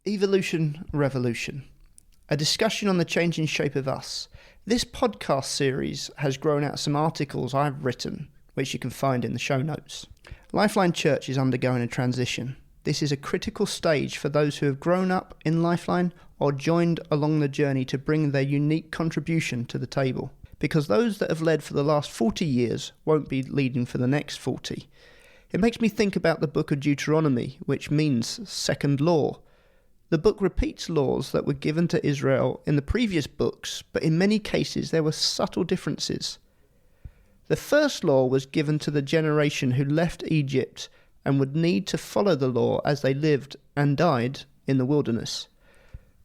Evolution Revolution, a discussion on the changing shape of us. This podcast series has grown out of some articles I've written, which you can find in the show notes. LifeLine Church is undergoing a transition. This is a critical stage for those who have grown up in LifeLine or joined along the journey to bring their unique contribution to the table. Because those that have led for the last 40 years won't be leading for the next 40. It makes me think about the book of Deuteronomy, which means second law. The book repeats laws that were given to Israel in the previous books, but in many cases there were subtle differences. The first law was given to the generation who left Egypt and would need to follow the law as they lived and died in the wilderness.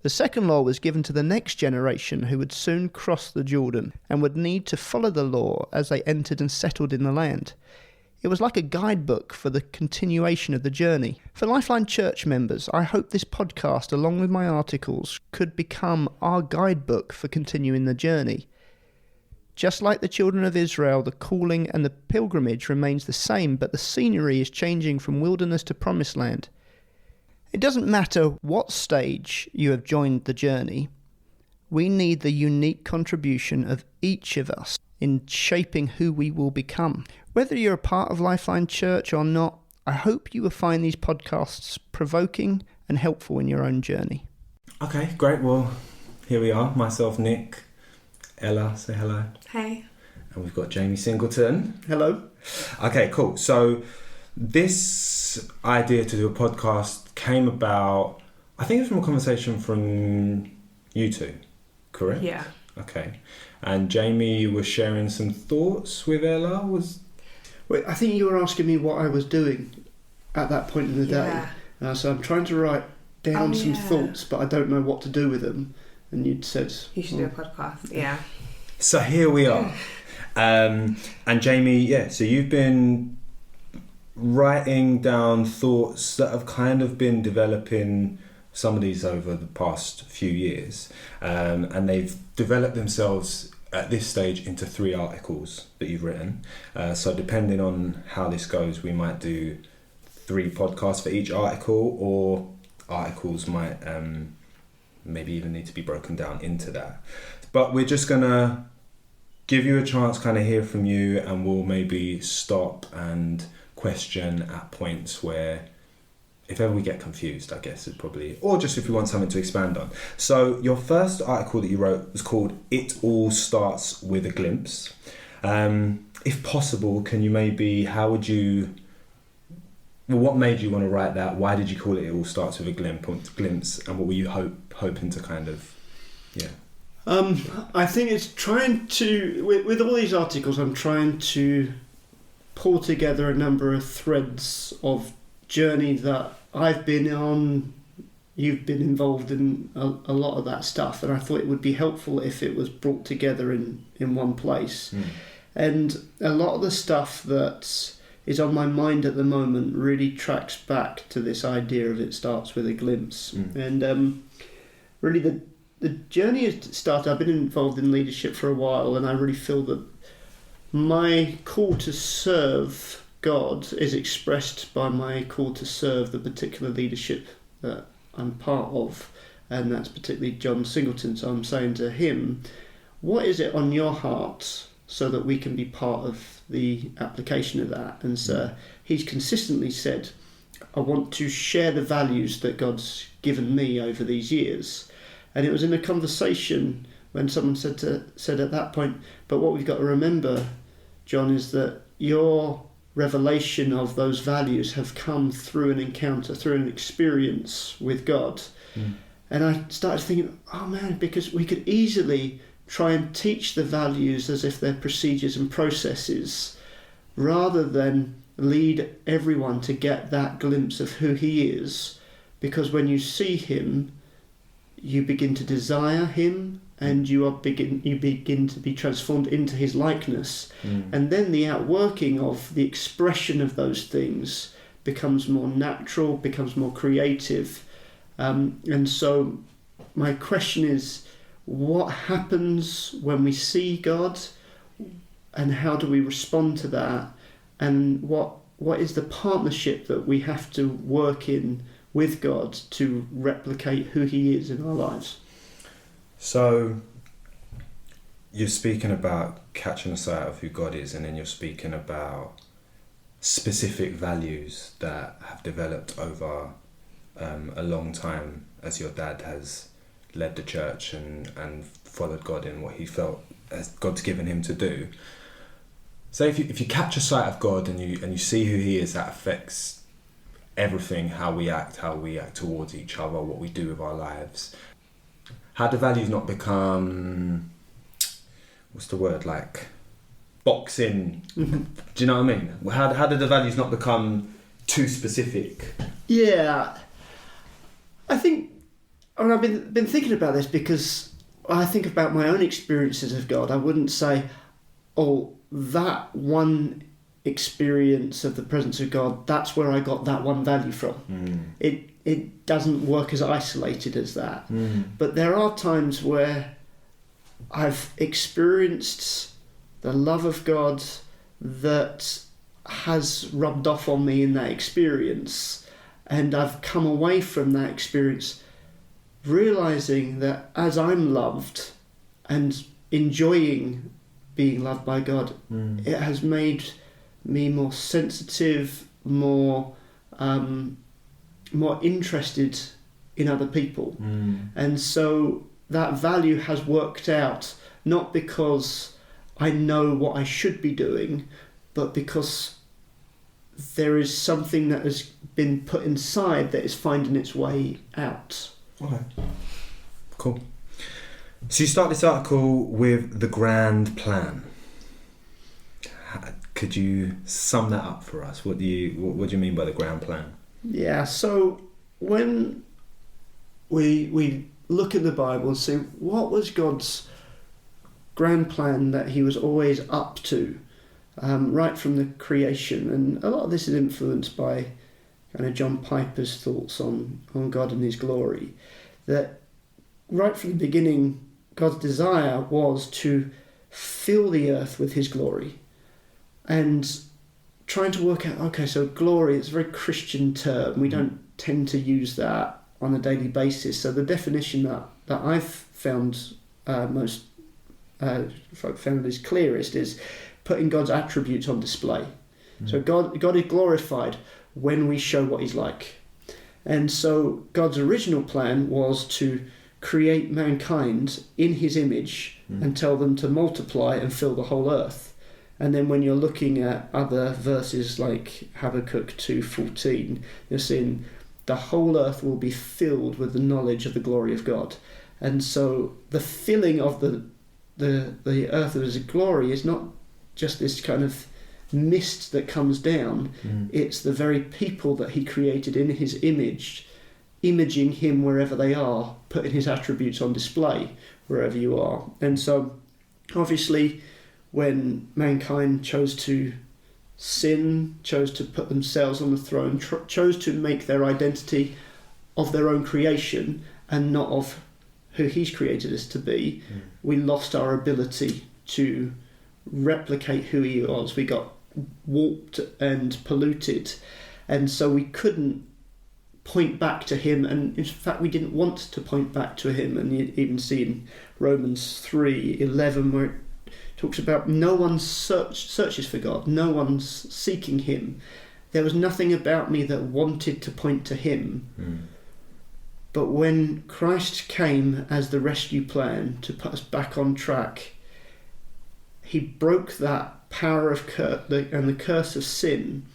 The second law was given to the next generation who would soon cross the Jordan and would need to follow the law as they entered and settled in the land. It was like a guidebook for the continuation of the journey. For LifeLine Church members, I hope this podcast, along with my articles, could become our guidebook for continuing the journey. Just like the children of Israel, the calling and the pilgrimage remains the same, but the scenery is changing from wilderness to promised land. It doesn't matter what stage you have joined the journey. We need the unique contribution of each of us in shaping who we will become. Whether you're a part of LifeLine Church or not, I hope you will find these podcasts provoking and helpful in your own journey. Okay, great. Well, here we are. Myself, Nick, Ella, say hello. Hey. And we've got Jamie Singleton. Hello. Okay, cool. So this idea to do a podcast came about, I think it's from a conversation from you two, correct? Yeah. Okay. And Jamie was sharing some thoughts with Ella. Wait, I think you were asking me what I was doing at that point in the day. So I'm trying to write down some thoughts, but I don't know what to do with them. And you'd said... You should do a podcast, yeah. So here we are. And Jamie, so you've been writing down thoughts that have kind of been developing, some of these over the past few years. And they've developed themselves at this stage into 3 articles that you've written. So depending on how this goes, we might do 3 podcasts for each article, or articles might maybe even need to be broken down into that. But we're just gonna give you a chance, kind of hear from you, and we'll maybe stop and question at points where, if ever we get confused, I guess it's probably, or just if you want something to expand on. So your first article that you wrote was called "It All Starts with a Glimpse." If possible, can you what made you want to write that? Why did you call it "It All Starts with a Glimpse"? And what were you hoping to kind of, I think it's trying to, with all these articles, I'm trying to pull together a number of threads of journey that I've been on. You've been involved in a lot of that stuff, and I thought it would be helpful if it was brought together in one place. And a lot of the stuff that is on my mind at the moment really tracks back to this idea of it starts with a glimpse. And really the journey has started. I've been involved in leadership for a while, and I really feel that my call to serve God is expressed by my call to serve the particular leadership that I'm part of, and that's particularly John Singleton. So I'm saying to him, what is it on your heart, so that we can be part of the application of that? And so he's consistently said, I want to share the values that God's given me over these years. And it was in a conversation when someone said at that point, but what we've got to remember, John, is that your revelation of those values have come through an encounter, through an experience with God. And I started thinking, oh man, because we could easily try and teach the values as if they're procedures and processes, rather than lead everyone to get that glimpse of who he is. Because when you see him, you begin to desire him, and you begin to be transformed into his likeness. And then the outworking of the expression of those things becomes more natural, becomes more creative. And so my question is, what happens when we see God, and how do we respond to that? And what is the partnership that we have to work in with God to replicate who He is in our lives. So you're speaking about catching a sight of who God is, and then you're speaking about specific values that have developed over a long time as your dad has led the church and followed God in what he felt as God's given him to do. So if you catch a sight of God and you see who He is, that affects everything, how we act towards each other, what we do with our lives. How do values not become, what's the word, like boxing? Mm-hmm. Do you know what I mean? How do the values not become too specific? Yeah, I think, and I've been thinking about this because I think about my own experiences of God. I wouldn't say, oh, that one experience of the presence of God, that's where I got that one value from. It doesn't work as isolated as that. But there are times where I've experienced the love of God that has rubbed off on me in that experience, and I've come away from that experience realizing that as I'm loved and enjoying being loved by God, it has made me more sensitive, more interested in other people. And so that value has worked out, not because I know what I should be doing, but because there is something that has been put inside that is finding its way out. Okay, cool. So you start this article with the grand plan. Could you sum that up for us? What do you mean by the grand plan? Yeah, so when we look in the Bible and see what was God's grand plan that He was always up to, right from the creation, and a lot of this is influenced by kind of John Piper's thoughts on God and His glory, that right from the beginning God's desire was to fill the earth with His glory. And trying to work out, okay, so glory is a very Christian term. We don't tend to use that on a daily basis. So the definition that I've found found is clearest is putting God's attributes on display. So God is glorified when we show what He's like. And so God's original plan was to create mankind in His image and tell them to multiply and fill the whole earth. And then when you're looking at other verses like Habakkuk 2:14, you're seeing the whole earth will be filled with the knowledge of the glory of God. And so the filling of the earth with His glory is not just this kind of mist that comes down. It's the very people that He created in His image, imaging Him wherever they are, putting His attributes on display wherever you are. And so obviously when mankind chose to sin, chose to put themselves on the throne, chose to make their identity of their own creation and not of who He's created us to be, we lost our ability to replicate who He was. We got warped and polluted, and so we couldn't point back to Him, and in fact we didn't want to point back to Him. And you even see in Romans 3:11 where it talks about no one searches for God, no one's seeking Him. There was nothing about me that wanted to point to Him. But when Christ came as the rescue plan to put us back on track, He broke that power of and the curse of sin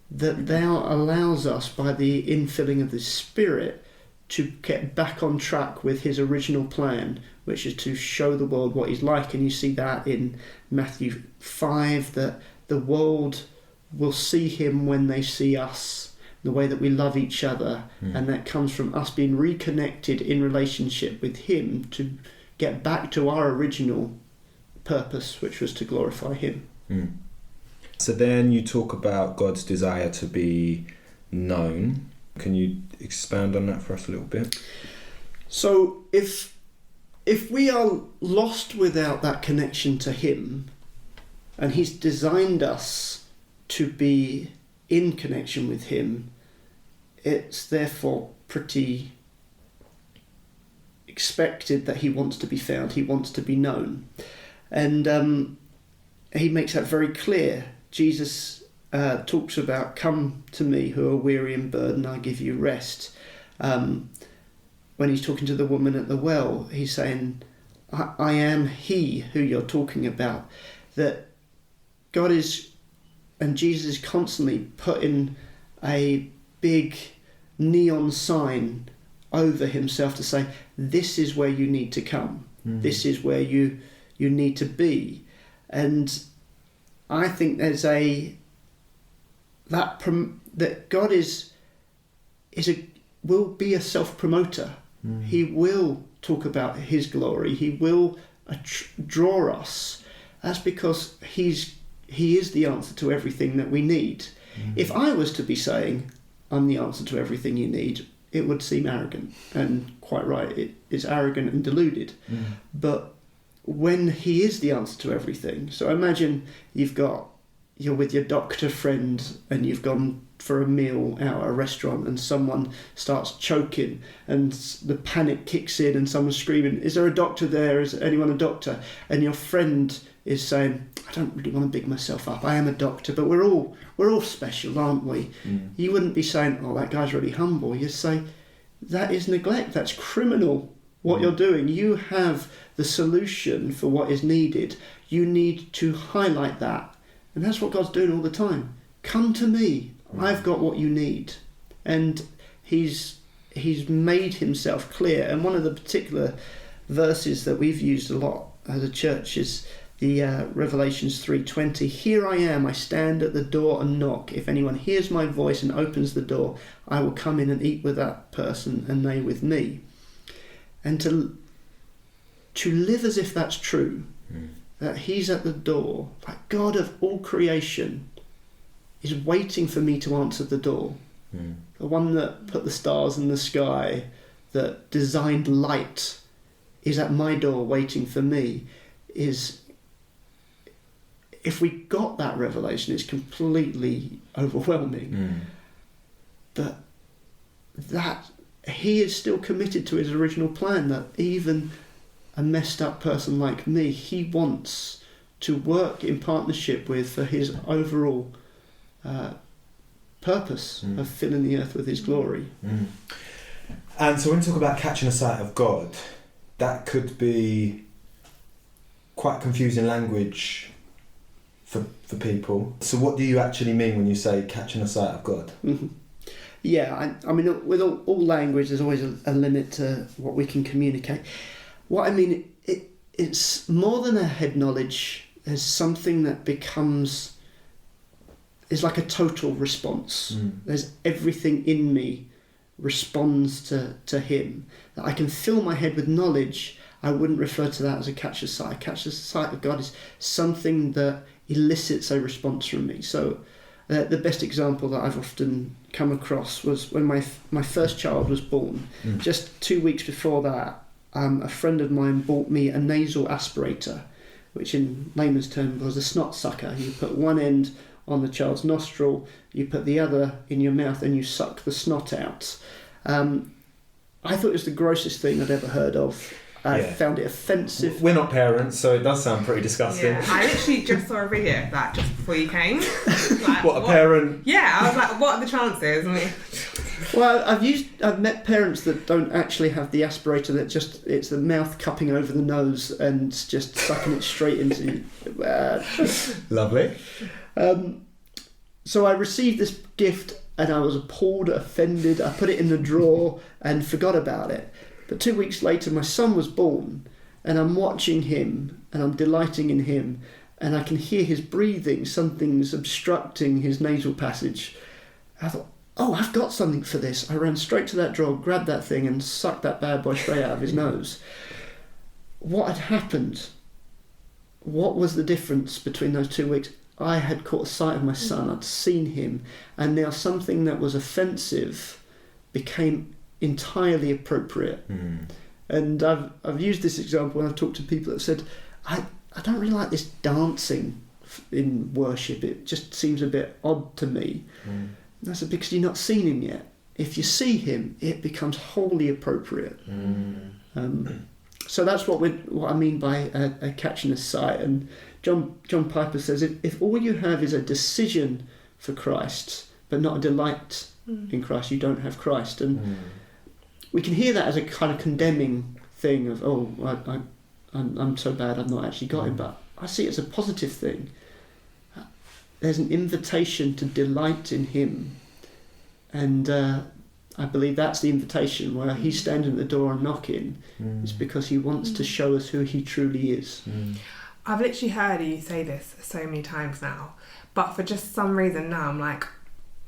that now allows us, by the infilling of the Spirit, to get back on track with His original plan, which is to show the world what He's like. And you see that in Matthew 5, that the world will see Him when they see us, the way that we love each other, and that comes from us being reconnected in relationship with Him to get back to our original purpose, which was to glorify Him. So then you talk about God's desire to be known. Can you expand on that for us a little bit? So if we are lost without that connection to Him, and He's designed us to be in connection with Him, it's therefore pretty expected that he wants to be found, he wants to be known. And he makes that very clear. Jesus talks about, come to me who are weary and burdened, I'll give you rest. When he's talking to the woman at the well, he's saying, I am he who you're talking about. That God is, and Jesus is constantly putting a big neon sign over himself to say, this is where you need to come. This is where you need to be. And I think there's that God will be a self-promoter. He will talk about his glory. He will draw us. That's because he is the answer to everything that we need. If I was to be saying, I'm the answer to everything you need, it would seem arrogant. And quite right, it is arrogant and deluded. But when he is the answer to everything, so imagine you're with your doctor friend and you've gone for a meal out at a restaurant and someone starts choking and the panic kicks in and someone's screaming, is there a doctor there? Is anyone a doctor? And your friend is saying, I don't really want to big myself up. I am a doctor, but we're all special, aren't we? You wouldn't be saying, oh, that guy's really humble. You'd say, that is neglect. That's criminal, what you're doing. You have the solution for what is needed. You need to highlight that. And that's what God's doing all the time. Come to me. I've got what you need. And he's made himself clear. And one of the particular verses that we've used a lot as a church is the Revelations 3:20. Here I am, I stand at the door and knock. If anyone hears my voice and opens the door, I will come in and eat with that person and they with me. And to live as if that's true, that he's at the door, like God of all creation is waiting for me to answer the door. The one that put the stars in the sky, that designed light, is at my door waiting for me. If we got that revelation, it's completely overwhelming. But that he is still committed to his original plan, that even a messed up person like me, he wants to work in partnership with for his overall purpose of filling the earth with his glory. And so when we talk about catching a sight of God, that could be quite confusing language for people. So what do you actually mean when you say catching a sight of God? Yeah, I mean, with all language, there's always a limit to what we can communicate. What I mean, it's more than a head knowledge. There's something that is like a total response. There's everything in me responds to him. That I can fill my head with knowledge. I wouldn't refer to that as a catch a sight. Catch a sight of God is something that elicits a response from me. So the best example that I've often come across was when my first child was born. Just 2 weeks before that, a friend of mine bought me a nasal aspirator, which in layman's terms was a snot sucker. You put one end on the child's nostril, you put the other in your mouth and you suck the snot out. I thought it was the grossest thing I'd ever heard of. I found it offensive. We're not parents, so it does sound pretty disgusting. Yeah, I literally just saw a video of that just before you came. Like, what, a parent? Yeah, I was like, what are the chances? I mean, well, I've met parents that don't actually have the aspirator, that it's the mouth cupping over the nose and just sucking it straight into. Lovely. So I received this gift and I was appalled, offended. I put it in the drawer and forgot about it. But 2 weeks later, my son was born, and I'm watching him, and I'm delighting in him, and I can hear his breathing. Something's obstructing his nasal passage. I thought, oh, I've got something for this. I ran straight to that drawer, grabbed that thing, and sucked that bad boy straight out of his nose. What had happened? What was the difference between those 2 weeks? I had caught sight of my son. I'd seen him, and now something that was offensive became entirely appropriate. And I've used this example when I've talked to people that have said, I don't really like this dancing in worship. It just seems a bit odd to me. And I said, because you've not seen him yet. if you see him, it becomes wholly appropriate. So that's what I mean by a catching a sight. And John Piper says, if all you have is a decision for Christ, but not a delight in Christ, you don't have Christ. And we can hear that as a kind of condemning thing of, I'm so bad, I've not actually got him. But I see it as a positive thing. There's an invitation to delight in him. And I believe that's the invitation, where he's standing at the door and knocking. It's because he wants to show us who he truly is. I've literally heard you say this so many times now, but for just some reason now I'm like,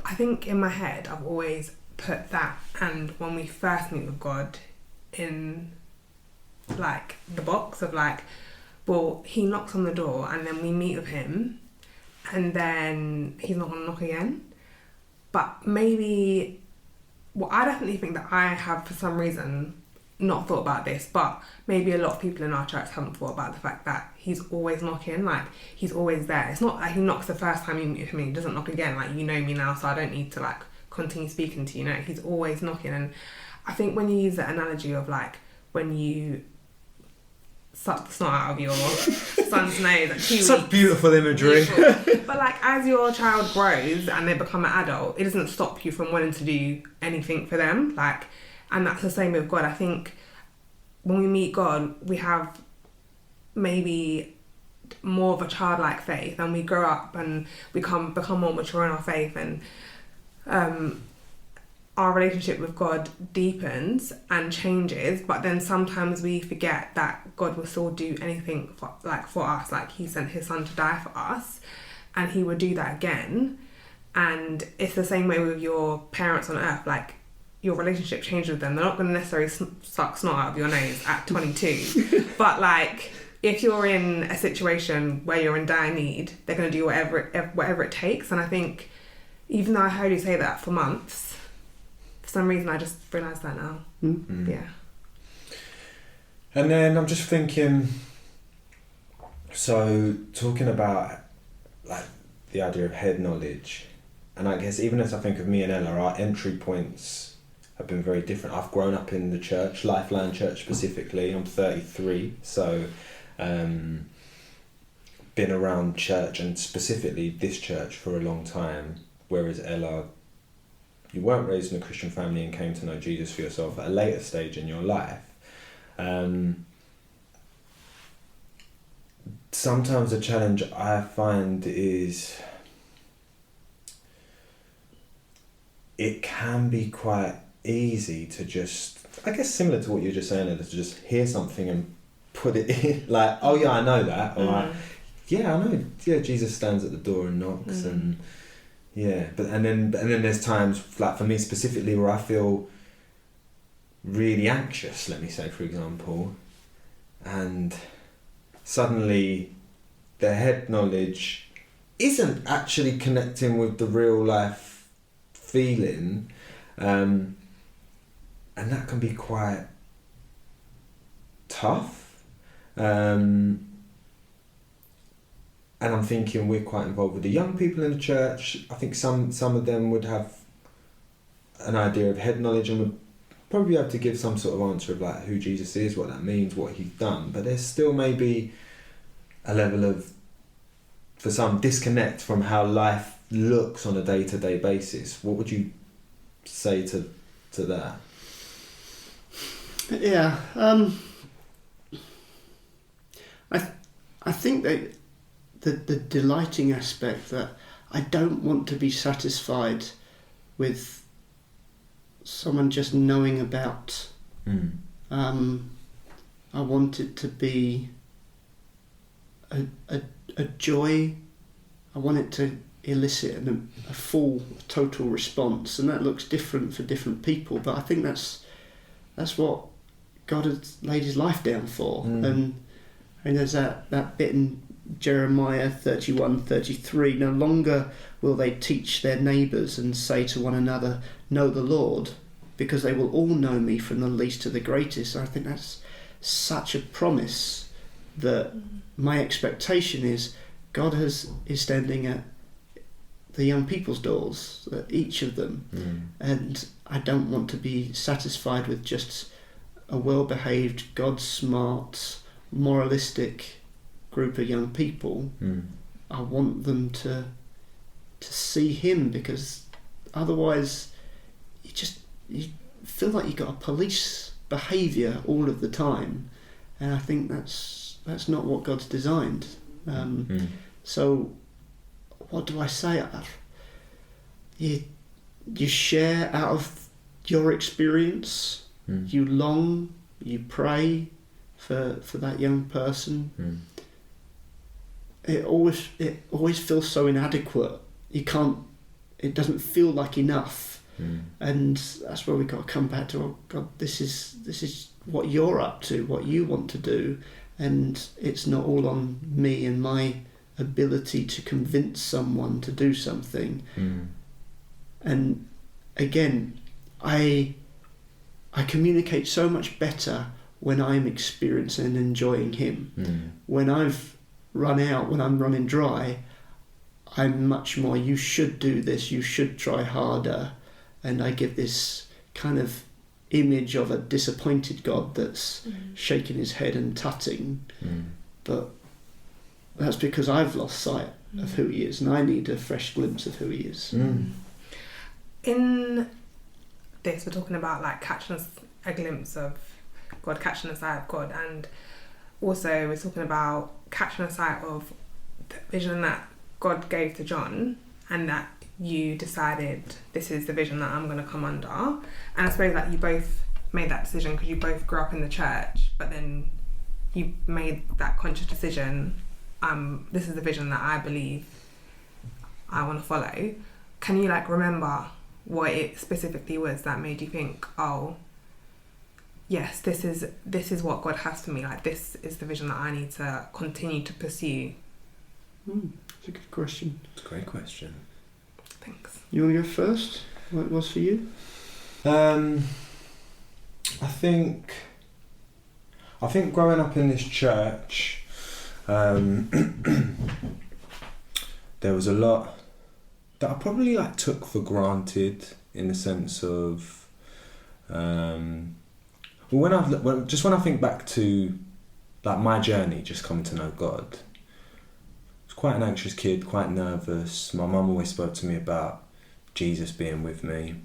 I think in my head I've always put that and when we first meet with God in like the box of like, well, he knocks on the door and then we meet with him and then he's not going to knock again. But maybe, well, I definitely think that I have for some reason not thought about this, but maybe a lot of people in our church haven't thought about the fact that he's always knocking, like he's always there. It's not like he knocks the first time you meet him and he doesn't knock again, like you know me now so I don't need to like continue speaking to you. No, he's always knocking. And I think when you use the analogy of like when you suck the snot out of your son's nose at 2 weeks. Such beautiful imagery. But like as your child grows and they become an adult, it doesn't stop you from wanting to do anything for them. Like, and that's the same with God. I think when we meet God, we have maybe more of a childlike faith, and we grow up and we become more mature in our faith, and our relationship with God deepens and changes. But then sometimes we forget that God will still do anything for us. Like he sent his son to die for us, and he would do that again. And it's the same way with your parents on earth. Like your relationship changes with them. They're not going to necessarily suck snot out of your nose at 22. But like if you're in a situation where you're in dire need, they're going to do whatever it takes. And I think even though I heard you say that for months, for some reason I just realised that now. Yeah. And then I'm just thinking, so talking about like the idea of head knowledge, and I guess even as I think of me and Ella, our entry points have been very different. I've grown up in the church, LifeLine Church specifically. I'm 33, so been around church and specifically this church for a long time, whereas Ella, you weren't raised in a Christian family and came to know Jesus for yourself at a later stage in your life. Sometimes the challenge I find is it can be quite easy to just, I guess similar to what you're just saying, to just hear something and put it in, like, oh yeah, I know that, or yeah, I know, yeah, Jesus stands at the door and knocks, and yeah, but and then there's times, like for me specifically, where I feel really anxious, let me say for example, and suddenly the head knowledge isn't actually connecting with the real life feeling, and that can be quite tough. And I'm thinking we're quite involved with the young people in the church. I think some of them would have an idea of head knowledge and would probably be able to give some sort of answer of like who Jesus is, what that means, what he's done. But there's still maybe a level of, for some, disconnect from how life looks on a day-to-day basis. What would you say to that? Yeah, I think that the delighting aspect, that I don't want to be satisfied with someone just knowing about. I want it to be a joy. I want it to elicit a full, total response, and that looks different for different people. But I think that's what God has laid his life down for. And there's that bit in Jeremiah 31:33, no longer will they teach their neighbours and say to one another, know the Lord, because they will all know me from the least to the greatest. I think that's such a promise, that my expectation is God is standing at the young people's doors, each of them, and I don't want to be satisfied with just a well-behaved, God-smart, moralistic group of young people. I want them to see him, because otherwise you feel like you've got a police behaviour all of the time, and I think that's not what God's designed. So what do I say? You share out of your experience. You long, you pray for that young person. It always feels so inadequate. It doesn't feel like enough. And that's where we got to come back to, oh God, this is what you're up to, what you want to do, and it's not all on me and my ability to convince someone to do something. And again, I communicate so much better when I'm experiencing and enjoying him. When I've run out, when I'm running dry, I'm much more, you should do this, you should try harder. And I give this kind of image of a disappointed God that's shaking his head and tutting. But that's because I've lost sight of who he is, and I need a fresh glimpse of who he is. In this, we're talking about like catching a glimpse of God, catching a sight of God, and also we're talking about catching a sight of the vision that God gave to John, and that you decided this is the vision that I'm going to come under. And I suppose that you both made that decision because you both grew up in the church, but then you made that conscious decision, this is the vision that I believe I want to follow. Can you like remember what it specifically was that made you think, oh yes, this is what God has for me, like this is the vision that I need to continue to pursue? That's a good question. It's a great question. Thanks. You want to go first? What it was for you? I think growing up in this church, there was a lot that I probably like took for granted, in the sense of when I think back to like my journey, just coming to know God. I was quite an anxious kid, quite nervous. My mum always spoke to me about Jesus being with me,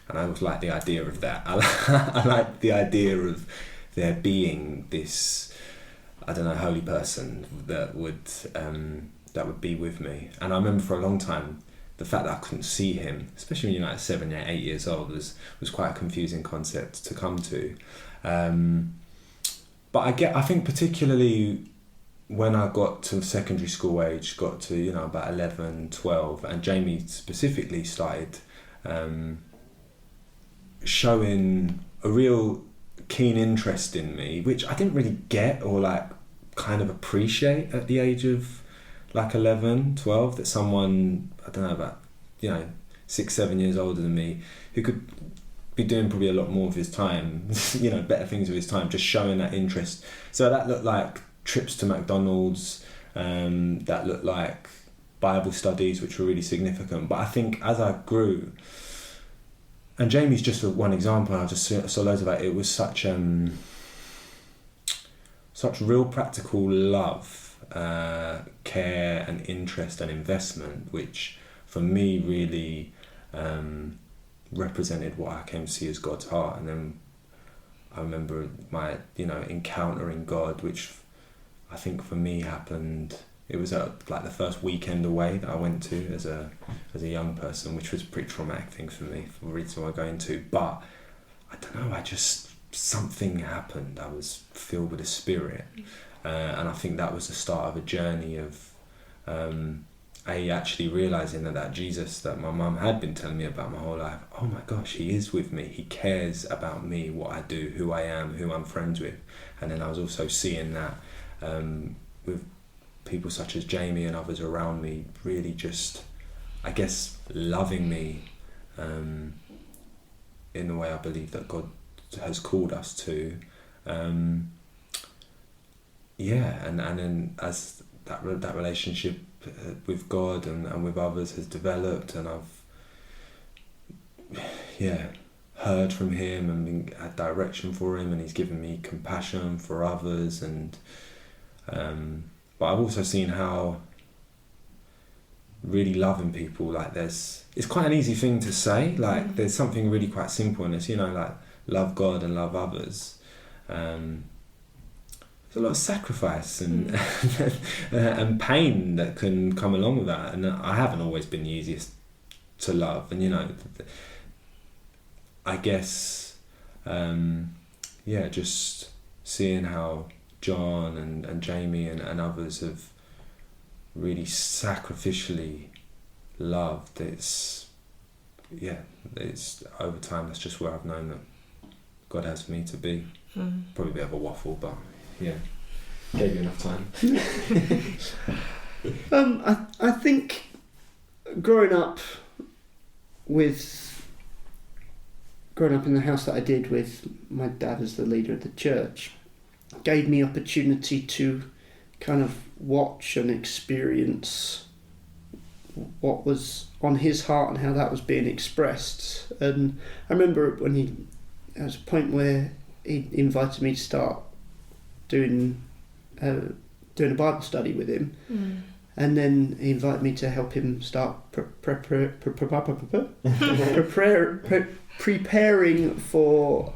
and I always liked the idea of that. I liked the idea of there being this, I don't know, holy person that would be with me. And I remember for a long time, the fact that I couldn't see him, especially when you're like 7 or 8 years old, was quite a confusing concept to come to. But I think particularly when I got to secondary school age, got to about 11, 12, and Jamie specifically started showing a real keen interest in me, which I didn't really get or like kind of appreciate at the age of like 11, 12, that someone, I don't know, about 6, 7 years older than me, who could be doing probably a lot more of his time, better things with his time, just showing that interest. So that looked like trips to McDonald's, that looked like Bible studies, which were really significant. But I think as I grew, and Jamie's just one example, I just saw loads of it, it was such real practical love, care and interest and investment, which for me really represented what I came to see as God's heart. And then I remember my encountering God, which I think for me happened, it was like the first weekend away that I went to as a young person, which was a pretty traumatic thing for me, for the reason I go into. But I don't know, something happened. I was filled with the Spirit, and I think that was the start of a journey of actually realising that Jesus that my mum had been telling me about my whole life, oh my gosh, he is with me, he cares about me, what I do, who I am, who I'm friends with. And then I was also seeing that with people such as Jamie and others around me, really just, I guess, loving me in the way I believe that God has called us to. And then as that relationship with God and with others has developed, and I've heard from him and had direction for him, and he's given me compassion for others, and but I've also seen how really loving people, like it's quite an easy thing to say, like there's something really quite simple in this, like love God and love others. There's a lot of sacrifice and and pain that can come along with that, and I haven't always been the easiest to love, and I guess just seeing how John and Jamie and others have really sacrificially loved, it's over time, that's just where I've known that God has for me to be. Probably a bit of a waffle, but gave you enough time. I think growing up in the house that I did with my dad as the leader of the church gave me opportunity to kind of watch and experience what was on his heart and how that was being expressed. And I remember when there was a point where he invited me to start doing a Bible study with him, and then he invited me to help him start preparing for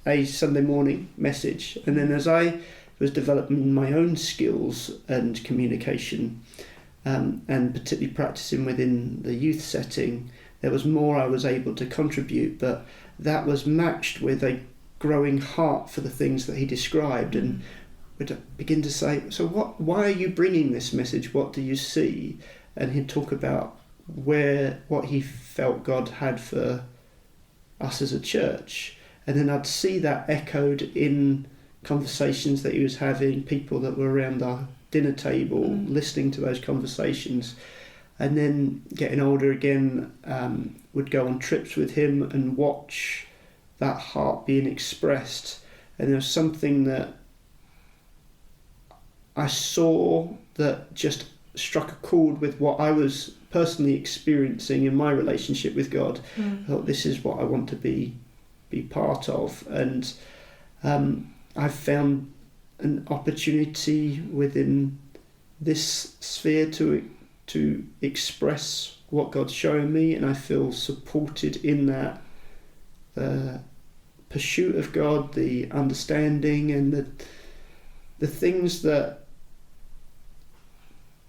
a Sunday morning message. And then as I was developing my own skills and communication, and particularly practicing within the youth setting, there was more I was able to contribute, but that was matched with a growing heart for the things that he described, and would begin to say, so why are you bringing this message? What do you see? And he'd talk about what he felt God had for us as a church. And then I'd see that echoed in conversations that he was having, people that were around our dinner table, listening to those conversations. And then getting older again, would go on trips with him and watch that heart being expressed. And there was something that I saw that just struck a chord with what I was personally experiencing in my relationship with God. I thought, this is what I want to be part of. And I found an opportunity within this sphere to express what God's showing me, and I feel supported in that pursuit of God, the understanding, and the things that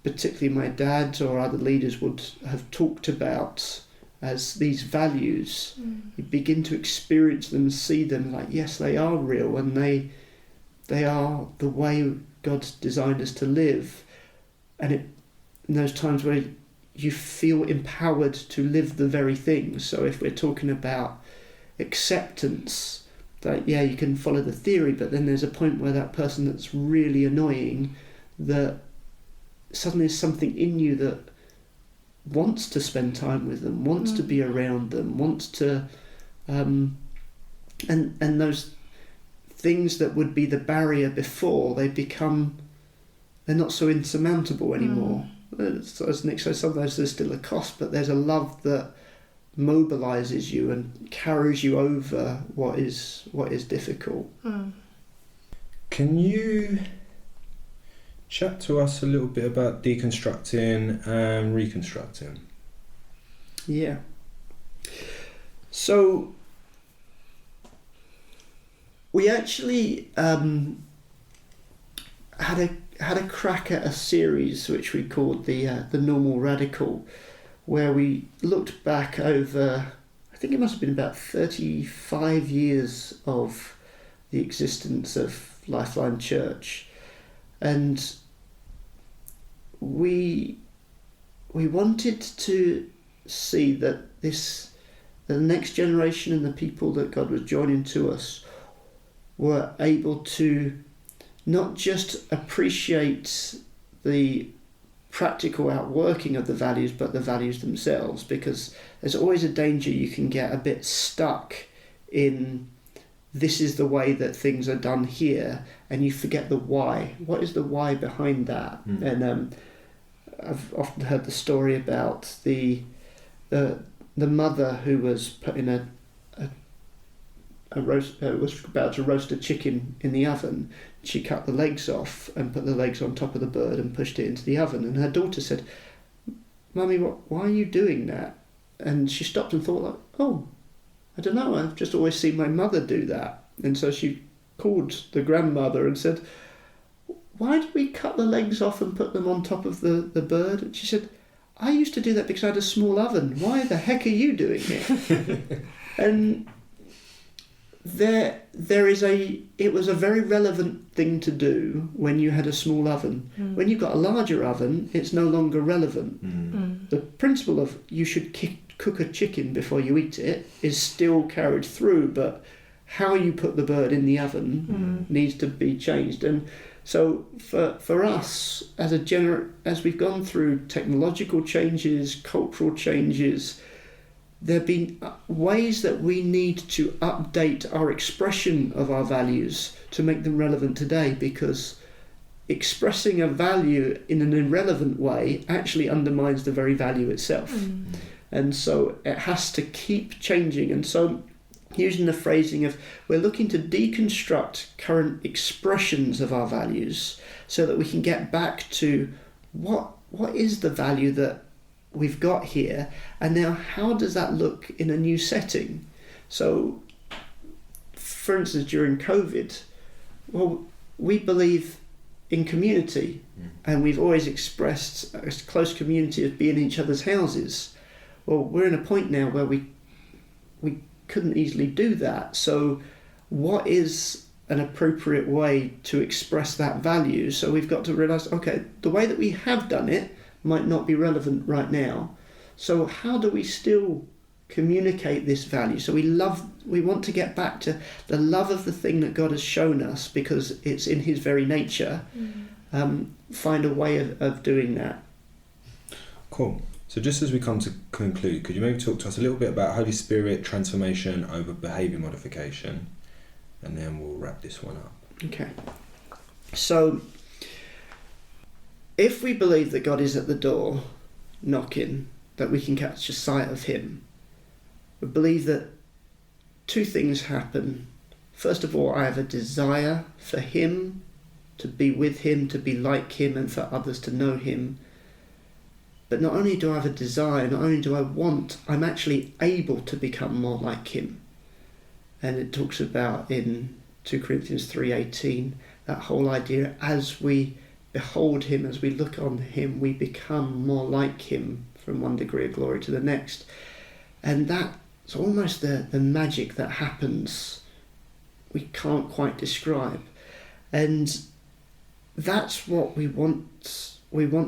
particularly my dad or other leaders would have talked about as these values. You begin to experience them and see them like, yes, they are real, and they are the way God's designed us to live. And in those times where you feel empowered to live the very things. So if we're talking about acceptance, that you can follow the theory, but then there's a point where that person that's really annoying, that suddenly there's something in you that wants to spend time with them, wants to be around them, wants to and those things that would be the barrier before, they're not so insurmountable anymore. As Nick says, sometimes there's still a cost, but there's a love that mobilises you and carries you over what is difficult. Can you chat to us a little bit about deconstructing and reconstructing? Yeah. So we actually had a crack at a series which we called the Normal Radical, where we looked back over, I think it must have been about 35 years of the existence of LifeLine Church, and we wanted to see that the next generation and the people that God was joining to us were able to not just appreciate the practical outworking of the values, but the values themselves, because there's always a danger you can get a bit stuck in this is the way that things are done here, and you forget the why. What is the why behind that? And I've often heard the story about the the mother who was putting a roast, was about to roast a chicken in the oven. She cut the legs off and put the legs on top of the bird and pushed it into the oven. And her daughter said, "Mummy, why are you doing that?" And she stopped and thought, like, "Oh, I don't know, I've just always seen my mother do that." And so she called the grandmother and said, "Why did we cut the legs off and put them on top of the bird?" And she said, "I used to do that because I had a small oven. Why the heck are you doing it?" And it was a very relevant thing to do when you had a small oven. When you've got a larger oven, it's no longer relevant. The principle of you should cook a chicken before you eat it is still carried through, but how you put the bird in the oven needs to be changed. And so for us as we've gone through technological changes, cultural changes, there have been ways that we need to update our expression of our values to make them relevant today, because expressing a value in an irrelevant way actually undermines the very value itself. And so it has to keep changing. And so using the phrasing of, we're looking to deconstruct current expressions of our values so that we can get back to what is the value that we've got here, and now how does that look in a new setting? So, for instance, during COVID, well, we believe in community, and we've always expressed a close community as being in each other's houses. Well, we're in a point now where we couldn't easily do that. So what is an appropriate way to express that value? So we've got to realise, okay, the way that we have done it might not be relevant right now. So how do we still communicate this value? So we want to get back to the love of the thing that God has shown us because it's in his very nature. Find a way of doing that. Cool. So just as we come to conclude, could you maybe talk to us a little bit about Holy Spirit transformation over behaviour modification? And then we'll wrap this one up. Okay. So if we believe that God is at the door knocking, that we can catch a sight of him, we believe that two things happen. First of all, I have a desire for him, to be with him, to be like him, and for others to know him. But not only do I have a desire, not only do I want, I'm actually able to become more like him. And it talks about in 2 Corinthians 3:18, that whole idea, as we behold him, as we look on him, we become more like him from one degree of glory to the next. And that's almost the magic that happens we can't quite describe. And that's what we want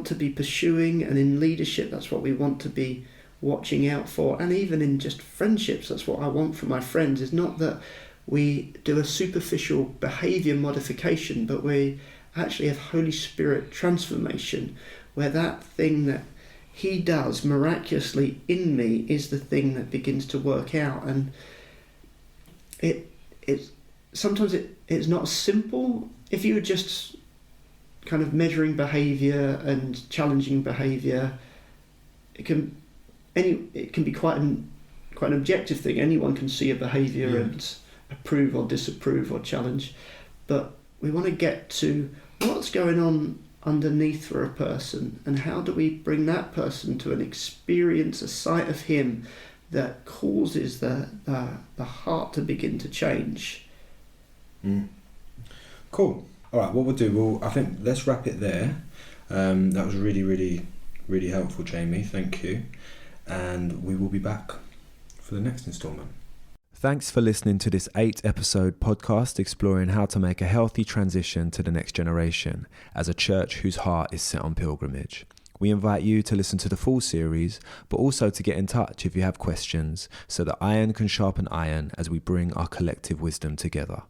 to be pursuing, and in leadership that's what we want to be watching out for. And even in just friendships, that's what I want from my friends, is not that we do a superficial behaviour modification, but we actually have Holy Spirit transformation, where that thing that he does miraculously in me is the thing that begins to work out. And it's sometimes it's not simple. If you were just kind of measuring behaviour and challenging behaviour, it can be quite an objective thing. Anyone can see a behaviour and approve or disapprove or challenge, but we want to get to what's going on underneath for a person, and how do we bring that person to an experience, a sight of him that causes the heart to begin to change. Cool. All right, what we'll do, I think let's wrap it there. That was really, really, really helpful, Jamie. Thank you. And we will be back for the next instalment. Thanks for listening to this 8-episode podcast exploring how to make a healthy transition to the next generation as a church whose heart is set on pilgrimage. We invite you to listen to the full series, but also to get in touch if you have questions, so that iron can sharpen iron as we bring our collective wisdom together.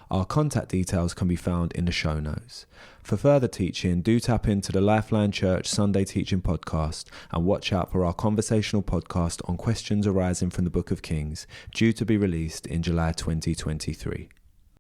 Our contact details can be found in the show notes. For further teaching, do tap into the LifeLine Church Sunday Teaching Podcast and watch out for our conversational podcast on questions arising from the Book of Kings, due to be released in July 2023.